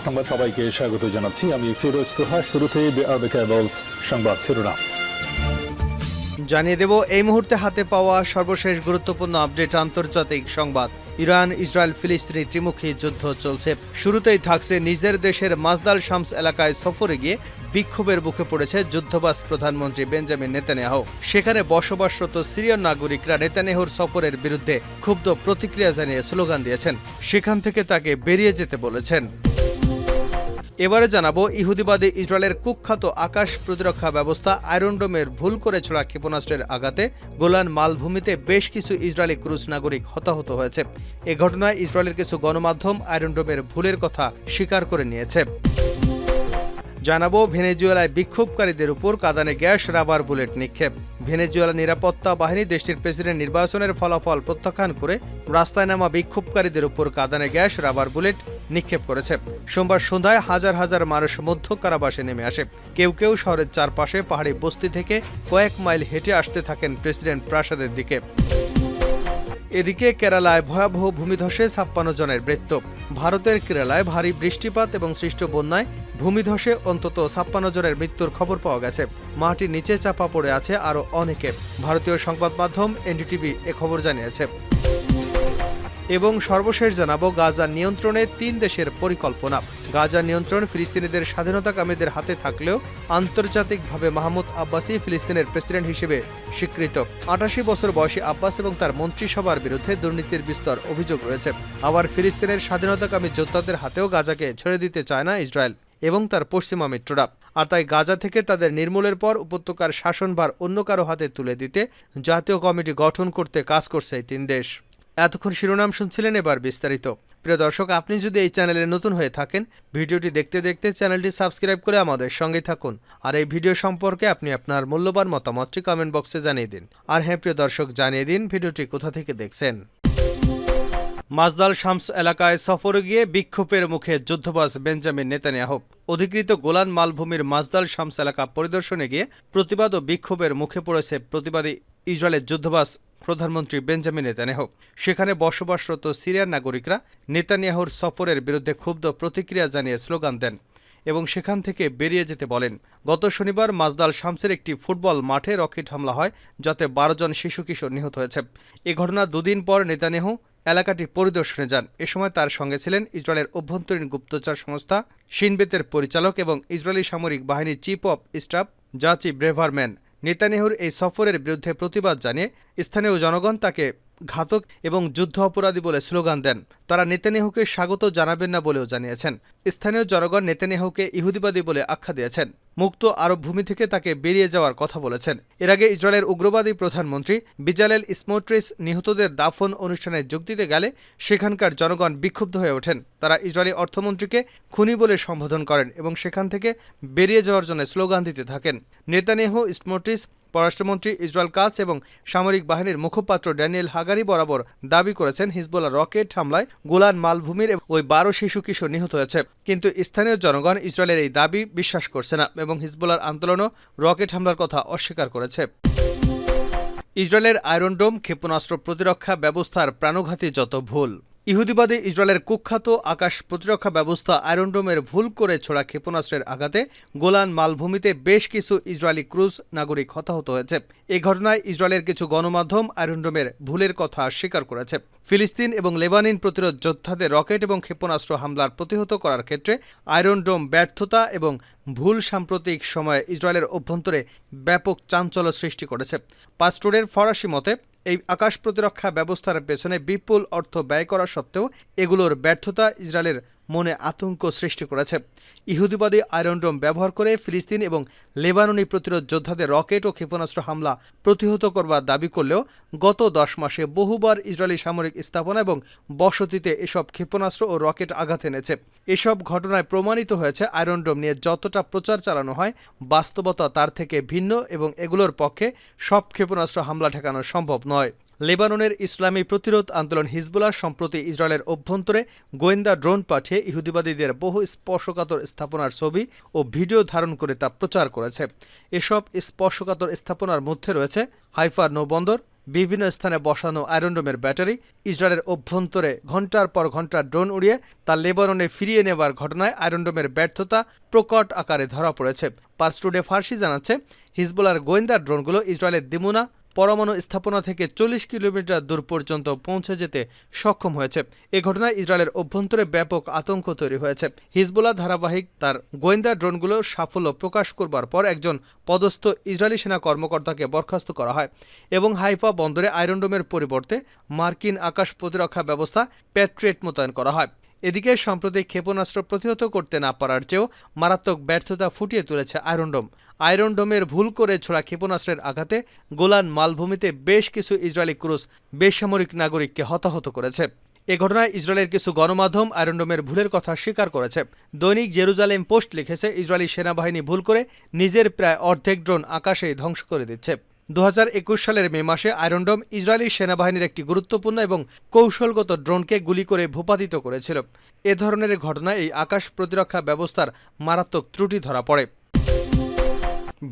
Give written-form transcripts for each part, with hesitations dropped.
সংবাদ সবাইকে স্বাগত জানাচ্ছি। আমি ফিরোজ তোহা। শুরুতে সংবাদ শিরোনাম জানিয়ে দেব এই মুহূর্তে হাতে পাওয়া সর্বশেষ গুরুত্বপূর্ণ আপডেট। আন্তর্জাতিক সংবাদ। ইরান ইসরায়েল ফিলিস্তিনি ত্রিমুখী যুদ্ধ চলছে। শুরুতেই থাকছে নিজের দেশের মাজদাল শামস এলাকায় সফরে গিয়ে বিক্ষোভের মুখে পড়েছে যুদ্ধবাজ প্রধানমন্ত্রী বেঞ্জামিন নেতানিয়াহু। সেখানে বসবাসরত সিরিয়ান নাগরিকরা নেতানিয়াহুর সফরের বিরুদ্ধে ক্ষুব্ধ প্রতিক্রিয়া জানিয়ে স্লোগান দিয়েছেন। সেখান থেকে তাকে বেরিয়ে যেতে বলেছেন। এবারে জানাবো ইহুদিবাদী ইসরায়েলের কুখ্যাত আকাশ প্রতিরক্ষা ব্যবস্থা আয়রন ডোমের ভুল করে ছোড়া ক্ষেপণাস্ত্রের আঘাতে গোলান মালভূমিতে বেশ কিছু ইসরায়েলি ক্রুজ নাগরিক হতাহত হয়েছে। এ ঘটনায় ইসরায়েলের কিছু গণমাধ্যম আয়রন ডোমের ভুলের কথা স্বীকার করে নিয়েছে। জানাবো ভেনেজুয়েলায় বিক্ষোভকারীদের উপর কাঁদানে গ্যাস, রাবার বুলেট নিক্ষেপ। ভেনেজুয়েলা নিরাপত্তা বাহিনী দেশটির প্রেসিডেন্ট নির্বাচনের ফলাফল প্রত্যাখ্যান করে রাস্তায় নামা বিক্ষোভকারীদের উপর কাঁদানে গ্যাস, রাবার বুলেট নিক্ষেপ করেছে। সোমবার সন্ধ্যায় হাজার হাজার মানুষ মধ্য কারাবাসে নেমে আসে। কেউ কেউ শহরের চারপাশে পাহাড়ি বস্তি থেকে কয়েক মাইল হেঁটে আসতে থাকেন প্রেসিডেন্ট প্রাসাদের দিকে। এদিকে কেরালায় ভয়াবহ ভূমিধসে ৫৬ জনের মৃত্যু। ভারতের কেরালায় ভারী বৃষ্টিপাত এবং সৃষ্ট বন্যায় ভূমিধসে অন্তত ৫৬ জনের মৃত্যুর খবর পাওয়া গেছে। মাটির নিচে চাপা পড়ে আছে আরও অনেকে। ভারতীয় সংবাদ মাধ্যম এনডিটিভি এ খবর জানিয়েছে। এবং সর্বশেষ জানাবো গাজা নিয়ন্ত্রণে ৩ দেশের পরিকল্পনা। গাজা নিয়ন্ত্রণ ফিলিস্তিনিদের স্বাধীনতাকামীদের হাতে থাকলেও আন্তর্জাতিকভাবে মাহমুদ আব্বাসি ফিলিস্তিনের প্রেসিডেন্ট হিসেবে স্বীকৃত। ৮৮ বছর বয়সী আব্বাস এবং তার মন্ত্রিসভার বিরুদ্ধে দুর্নীতির বিস্তর অভিযোগ রয়েছে। আবার ফিলিস্তিনের স্বাধীনতাকামী যোদ্ধাদের হাতেও গাজাকে ছেড়ে দিতে চায় না ইসরায়েল এবং তার পশ্চিমা মিত্ররা। আর তাই গাজা থেকে তাদের নির্মূলের পর উপত্যকার শাসনভার অন্য কারো হাতে তুলে দিতে জাতীয় কমিটি গঠন করতে কাজ করছে এই ৩ দেশ। এতক্ষণ শিরোনাম শুনছিলেন, এবার বিস্তারিত। প্রিয় দর্শক, আপনি যদি এই চ্যানেলে নতুন হয়ে থাকেন, ভিডিওটি দেখতে দেখতে চ্যানেলটি সাবস্ক্রাইব করে আমাদের সঙ্গে থাকুন। আর এই ভিডিও সম্পর্কে আপনি আপনার মূল্যবান মতামতটি কমেন্ট বক্সে জানিয়ে দিন। আর হ্যাঁ প্রিয় দর্শক, জানিয়ে দিন ভিডিওটি কোথা থেকে দেখছেন। মাজদাল শামস এলাকায় সফরে গিয়ে বিক্ষোভের মুখে যুদ্ধবাজ বেঞ্জামিন নেতানিয়াহু। অধিকৃত গোলান মালভূমির মাজদাল শামস এলাকা পরিদর্শনে গিয়ে প্রতিবাদ ও বিক্ষোভের মুখে পড়েছে প্রতিবাদী ইসরায়েলের যুদ্ধবাজ প্রধানমন্ত্রী বেঞ্জামিন নেতানিয়াহু। সেখানে বসবাসরত সিরিয়ান নাগরিকরা নেতানিয়াহুর সফরের বিরুদ্ধে ক্ষুব্ধ প্রতিক্রিয়া জানিয়ে স্লোগান দেন এবং সেখান থেকে বেরিয়ে যেতে বলেন। গত শনিবার মাজদাল শামসের একটি ফুটবল মাঠে রকেট হামলা হয়, যাতে ১২ জন শিশু কিশোর নিহত হয়েছে। এ ঘটনা দুদিন পর নেতানিয়াহু এলাকাটি পরিদর্শনে যান। এ সময় তার সঙ্গে ছিলেন ইসরায়েলের অভ্যন্তরীণ গুপ্তচর সংস্থা শিন বেতের পরিচালক এবং ইসরায়েলি সামরিক বাহিনীর চিফ অব স্টাফ জাচি ব্রেভারম্যান। নেতানিয়াহুর এই সফরের বিরুদ্ধে প্রতিবাদ জানিয়ে স্থানীয় জনগণ তাকে ঘাতক এবং যুদ্ধ অপরাধী বলে স্লোগান দেন। তারা নেতানিয়াহুকে স্বাগত জানাবেন না বলেও জানিয়েছেন। স্থানীয় জনগণ নেতানিয়াহুকে ইহুদিবাদী বলে আখ্যা দিয়েছেন। মুক্ত আরব ভূমি থেকে তাকে বেরিয়ে যাওয়ার কথা বলেছেন। এর আগে ইসরায়েলের উগ্রবাদী প্রধানমন্ত্রী বেজালেল স্মোট্রিচ নিহতদের দাফন অনুষ্ঠানে যোগ দিতে গেলে সেখানকার জনগণ বিক্ষুব্ধ হয়ে ওঠেন। তারা ইসরায়েলি অর্থমন্ত্রীকে খুনি বলে সম্বোধন করেন এবং সেখান থেকে বেরিয়ে যাওয়ার জন্য স্লোগান দিতে থাকেন। নেতানিয়াহু, স্মোট্রিচ, পররাষ্ট্রমন্ত্রী ইসরায়েল কাজ এবং সামরিক বাহিনীর মুখপাত্র ড্যানিয়েল হাগারি বরাবর দাবি করেছেন হিজবুল্লাহ রকেট হামলায় গোলান মালভূমির ওই ১২ শিশু কিশোর নিহত হয়েছে। কিন্তু স্থানীয় জনগণ ইসরায়েলের এই দাবি বিশ্বাস করছে না এবং হিজবুল্লাহর আন্দোলনও রকেট হামলার কথা অস্বীকার করেছে। ইসরায়েলের আয়রন ডোম ক্ষেপণাস্ত্র প্রতিরক্ষা ব্যবস্থার প্রাণঘাতী যত ভুল। ইহুদিবাদী ইসরায়েলের কুখ্যাত আকাশ প্রতিরক্ষা ব্যবস্থা আয়রন ডোমের ভুল করে ছোড়া ক্ষেপণাস্ত্রের আঘাতে গোলান মালভূমিতে বেশ কিছু ইসরায়েলি ক্রুজ নাগরিক হতাহত হয়েছে। এ ঘটনায় ইসরায়েলের কিছু গণমাধ্যম আয়রন ডোমের ভুলের কথা স্বীকার করেছে। ফিলিস্তিন এবং লেবানন প্রতিরোধ যোদ্ধাদের রকেট এবং ক্ষেপণাস্ত্র হামলার প্রতিহত করার ক্ষেত্রে আয়রন ডোম ব্যর্থতা এবং ভুল সাম্প্রতিক সময়ে ইসরায়েলের অভ্যন্তরে ব্যাপক চাঞ্চল্য সৃষ্টি করেছে। পাস্টোরের ফরাসি মতে এই আকাশ প্রতিরক্ষা ব্যবস্থার পেছনে বিপুল অর্থ ব্যয় করা সত্ত্বেও এগুলোর ব্যর্থতা ইসরায়েলের মনে আতঙ্ক সৃষ্টি করেছে। ইহুদিবাদী আয়রন ডোম ব্যবহার করে ফিলিস্তিন এবং লেবাননি প্রতিরোধ যোদ্ধাদের রকেট ও ক্ষেপণাস্ত্র হামলা প্রতিহত করবার দাবি করলেও গত ১০ মাসে বহুবার ইসরায়েলি সামরিক স্থাপনা এবং বসতিতে এসব ক্ষেপণাস্ত্র ও রকেট আঘাত এনেছে। এসব ঘটনায় প্রমাণিত হয়েছে আয়রন ডোম নিয়ে যতটা প্রচার চালানো হয়, বাস্তবতা তার থেকে ভিন্ন এবং এগুলোর পক্ষে সব ক্ষেপণাস্ত্র হামলা ঠেকানো সম্ভব নয়। লেবাননের ইসলামী প্রতিরোধ আন্দোলন হিজবুল্লাহ সম্প্রতি ইসরায়েলের অভ্যন্তরে গোয়েন্দা ড্রোন পাঠিয়ে ইহুদিবাদীদের বহু স্পর্শকাতর স্থাপনার ছবি ও ভিডিও ধারণ করে তা প্রচার করেছে। এসব স্পর্শকাতর স্থাপনার মধ্যে রয়েছে হাইফা নৌবন্দর, বিভিন্ন স্থানে বসানো আয়রনডোমের ব্যাটারি ইসরায়েলের অভ্যন্তরে ঘণ্টার পর ঘণ্টা ড্রোন উড়িয়ে তা লেবাননে ফিরিয়ে নেবার ঘটনায় আয়রনডোমের ব্যর্থতা প্রকট আকারে ধরা পড়েছে। পার্স টুডে ফার্সি জানাচ্ছে, হিজবুলার গোয়েন্দা ড্রোনগুলো ইসরায়েলের দিমুনা পরমাণু স্থাপনা থেকে ৪০ কিলোমিটার দূর পর্যন্ত পৌঁছে যেতে সক্ষম হয়েছে। এ ঘটনায় ইসরায়েলের অভ্যন্তরে ব্যাপক আতঙ্ক তৈরি হয়েছে। হিজবুল্লাহ ধারাবাহিক তার গোয়েন্দা ড্রোনগুলোর সাফল্য প্রকাশ করবার পর একজন পদস্থ ইসরায়েলি সেনা কর্মকর্তাকে বরখাস্ত করা হয় এবং হাইফা বন্দরে আয়রনডোমের পরিবর্তে মার্কিন আকাশ প্রতিরক্ষা ব্যবস্থা প্যাট্রিয়ট মোতায়েন করা হয়। এদিকে সম্প্রতি ক্ষেপণাস্ত্র প্রতিহত করতে না পারার চেয়েও মারাত্মক ব্যর্থতা ফুটিয়ে তুলেছে আয়রনডোম। আয়রনডোমের ভুল করে ছোড়া ক্ষেপণাস্ত্রের আঘাতে গোলান মালভূমিতে বেশ কিছু ইসরায়েলি ক্রুজ বেসামরিক নাগরিককে হতাহত করেছে। এ ঘটনায় ইসরায়েলের কিছু গণমাধ্যম আয়রনডোমের ভুলের কথা স্বীকার করেছে। দৈনিক জেরুজালেম পোস্ট লিখেছে, ইসরায়েলি সেনাবাহিনী ভুল করে নিজের প্রায় অর্ধেক ড্রোন আকাশেই ধ্বংস করে দিচ্ছে। ২০২১ সালের মে মাসে আয়রনডোম ইসরায়েলি সেনাবাহিনীর একটি গুরুত্বপূর্ণ এবং কৌশলগত ড্রোনকে গুলি করে ভূপাতিত করেছিল। এ ধরনের ঘটনায় এই আকাশ প্রতিরক্ষা ব্যবস্থার মারাত্মক ত্রুটি ধরা পড়ে।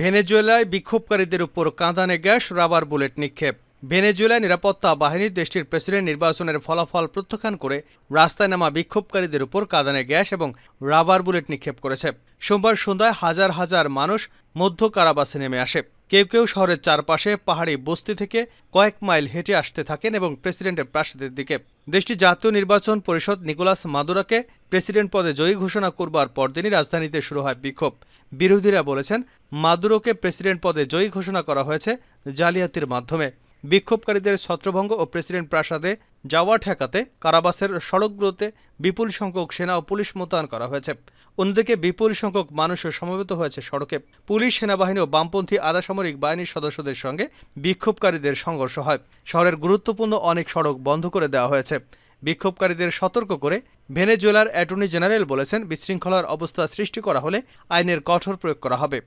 ভেনেজুয়েলায় বিক্ষোভকারীদের উপর কাঁদানে গ্যাস, রাবার বুলেট নিক্ষেপ। ভেনেজুয়েলায় নিরাপত্তা বাহিনী দেশটির প্রেসিডেন্ট নির্বাচনের ফলাফল প্রত্যাখ্যান করে রাস্তায় নামা বিক্ষোভকারীদের উপর কাঁদানে গ্যাস এবং রাবার বুলেট নিক্ষেপ করেছে। সোমবার সন্ধ্যায় হাজার হাজার মানুষ মধ্য কারাবাসে নেমে আসে। কেউ কেউ শহরের চারপাশে পাহাড়ি বস্তি থেকে কয়েক মাইল হেঁটে আসতে থাকেন এবং প্রেসিডেন্টের প্রাসাদের দিকে। দেশটির জাতীয় নির্বাচন পরিষদ নিকোলাস মাদুরোকে প্রেসিডেন্ট পদে জয়ী ঘোষণা করবার পরদিনই রাজধানীতে শুরু হয় বিক্ষোভ। বিরোধীরা বলেছেন, মাদুরোকে প্রেসিডেন্ট পদে জয়ী ঘোষণা করা হয়েছে জালিয়াতির মাধ্যমে। বিক্ষোভকারীদের ছত্রভঙ্গ ও প্রেসিডেন্ট প্রাসাদে যাওয়া ঠেকাতে কারাবাসের সড়কগুলোতে বিপুল সংখ্যক সেনা ও পুলিশ মোতায়েন করা হয়েছে। অন্যদিকে বিপুল সংখ্যক মানুষও সমবেত হয়েছে সড়কে। পুলিশ, সেনাবাহিনী ও বামপন্থী আধাসামরিক বাহিনীর সদস্যদের সঙ্গে বিক্ষোভকারীদের সংঘর্ষ হয়। শহরের গুরুত্বপূর্ণ অনেক সড়ক বন্ধ করে দেওয়া হয়েছে। বিক্ষোভকারীদের সতর্ক করে ভেনেজুয়েলার অ্যাটর্নি জেনারেল বলেছেন, বিশৃঙ্খলার অবস্থা সৃষ্টি করা হলে আইনের কঠোর প্রয়োগ করা হবে।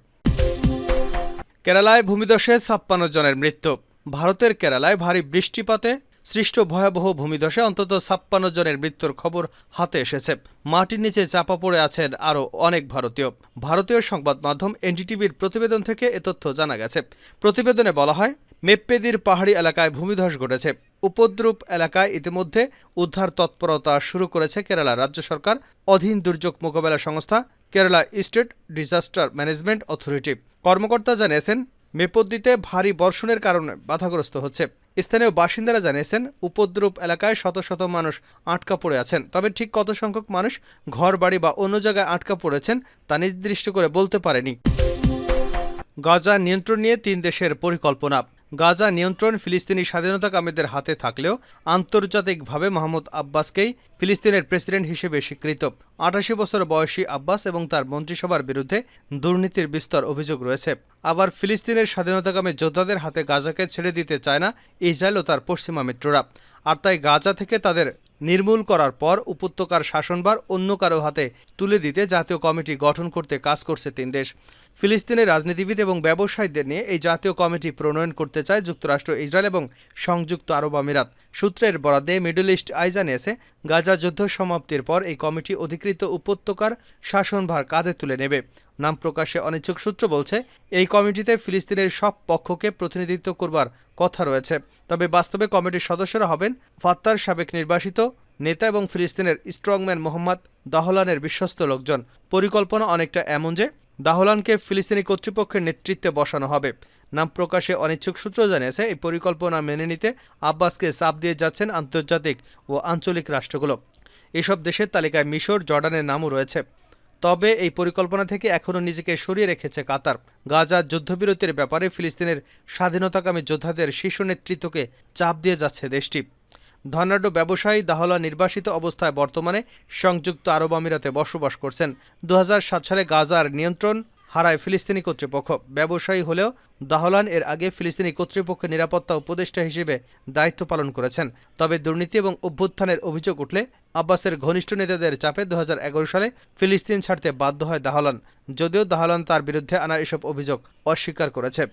কেরালায় ভূমিধসে ৫৬ জনের মৃত্যু। ভারতের কেরালায় ভারী বৃষ্টিপাতে সৃষ্ট ভয়াবহ ভূমিধসে অন্তত ৫৬ জনের মৃত্যুর খবর হাতে এসেছে। মাটির নিচে চাপা পড়ে আছেন আরও অনেক ভারতীয়। ভারতীয় সংবাদ মাধ্যম এনডিটিভির প্রতিবেদন থেকে এ তথ্য জানা গেছে। প্রতিবেদনে বলা হয়, মেপ্পেদির পাহাড়ি এলাকায় ভূমিধস ঘটেছে। উপদ্রুপ এলাকায় ইতিমধ্যে উদ্ধার তৎপরতা শুরু করেছে কেরালা রাজ্য সরকার অধীন দুর্যোগ মোকাবেলা সংস্থা Kerala state disaster management authority. কর্মকর্তা জানিয়েছেন, মেপদ্দিতে ভারী বর্ষণের কারণে বাধাগ্রস্ত হচ্ছে। স্থানীয় বাসিন্দারা জানিয়েছেন, উপদ্রুপ এলাকায় শত শত মানুষ আটকা পড়ে আছেন। তবে ঠিক কত সংখ্যক মানুষ ঘর বাড়ি বা অন্য জায়গায় আটকা পড়েছেন তা নির্দিষ্ট করে বলতে পারেনি। গাজা নিয়ন্ত্রণ নিয়ে ৩ দেশের পরিকল্পনা। গাজা নিয়ন্ত্রণ ফিলিস্তিনি স্বাধীনতাকামীদের হাতে থাকলেও আন্তর্জাতিকভাবে মাহমুদ আব্বাসকেই ফিলিস্তিনের প্রেসিডেন্ট হিসেবে স্বীকৃত। ৮৮ বছর বয়সী আব্বাস এবং তার মন্ত্রিসভার বিরুদ্ধে দুর্নীতির বিস্তর অভিযোগ রয়েছে। আবার ফিলিস্তিনের স্বাধীনতাকামী যোদ্ধাদের হাতে গাজাকে ছেড়ে দিতে চায় না ইসরায়েল ও তার পশ্চিমা মিত্ররা। আর তাই গাজা থেকে তাদের নির্মূল করার পর উপত্যকার শাসনভার অন্য কারো হাতে তুলে দিতে জাতীয় কমিটি গঠন করতে কাজ করছে ৩ দেশ। ফিলিস্তিনের রাজনীতিবিদ এবং ব্যবসায়ীদের নিয়ে এই জাতীয় কমিটি প্রণয়ন করতে চায় যুক্তরাষ্ট্র, ইসরায়েল এবং সংযুক্ত আরব আমিরাত। সূত্রের বরাতে মিডল ইস্ট আই জানিয়েছে, গাজা যুদ্ধ সমাপ্তির পর এই কমিটি অধিকৃত উপত্যকার শাসনভার কাঁধে তুলে নেবে। নাম প্রকাশে অনিচ্ছুক সূত্র বলছে, এই কমিটিতে ফিলিস্তিনের সব পক্ষকে প্রতিনিধিত্ব করবার কথা রয়েছে। তবে বাস্তবে কমিটির সদস্যরা হবেন ফাত্তার সাবেক নির্বাসিত নেতা এবং ফিলিস্তিনের স্ট্রংম্যান মোহাম্মদ দাহলানের বিশ্বস্ত লোকজন। পরিকল্পনা অনেকটা এমন যে দাহলানকে ফিলিস্তিনি কর্তৃপক্ষের নেতৃত্বে বসানো হবে। নাম প্রকাশে অনিচ্ছুক সূত্র জানিয়েছে, এই পরিকল্পনা মেনে নিতে আব্বাসকে চাপ দিয়ে যাচ্ছেন আন্তর্জাতিক ও আঞ্চলিক রাষ্ট্রগুলো। এসব দেশের তালিকায় মিশর, জর্ডানের নামও রয়েছে। তবে এই পরিকল্পনা থেকে এখনও নিজেকে সরিয়ে রেখেছে কাতার। গাজার যুদ্ধবিরতির ব্যাপারে ফিলিস্তিনের স্বাধীনতাকামী যোদ্ধাদের শীর্ষ নেতৃত্বকে চাপ দিয়ে যাচ্ছে দেশটি। ধনাঢ্য ব্যবসায়ী দাহলান নির্বাসিত অবস্থায় বর্তমানে সংযুক্ত আরব আমিরাতে বসবাস করছেন। ২০০৭ সালে গাজার নিয়ন্ত্রণ হারায় ফিলিস্তিনি কর্তৃপক্ষ। ব্যবসায়ী হলেও দাহলান এর আগে ফিলিস্তিনি কর্তৃপক্ষের নিরাপত্তা উপদেষ্টা হিসেবে দায়িত্ব পালন করেছেন। তবে দুর্নীতি এবং অভ্যুত্থানের অভিযোগ উঠলে আব্বাসের ঘনিষ্ঠ নেতাদের চাপে ২০১১ সালে ফিলিস্তিন ছাড়তে বাধ্য হয় দাহলান, যদিও দাহলান তার বিরুদ্ধে আনা এসব অভিযোগ অস্বীকার করেছে।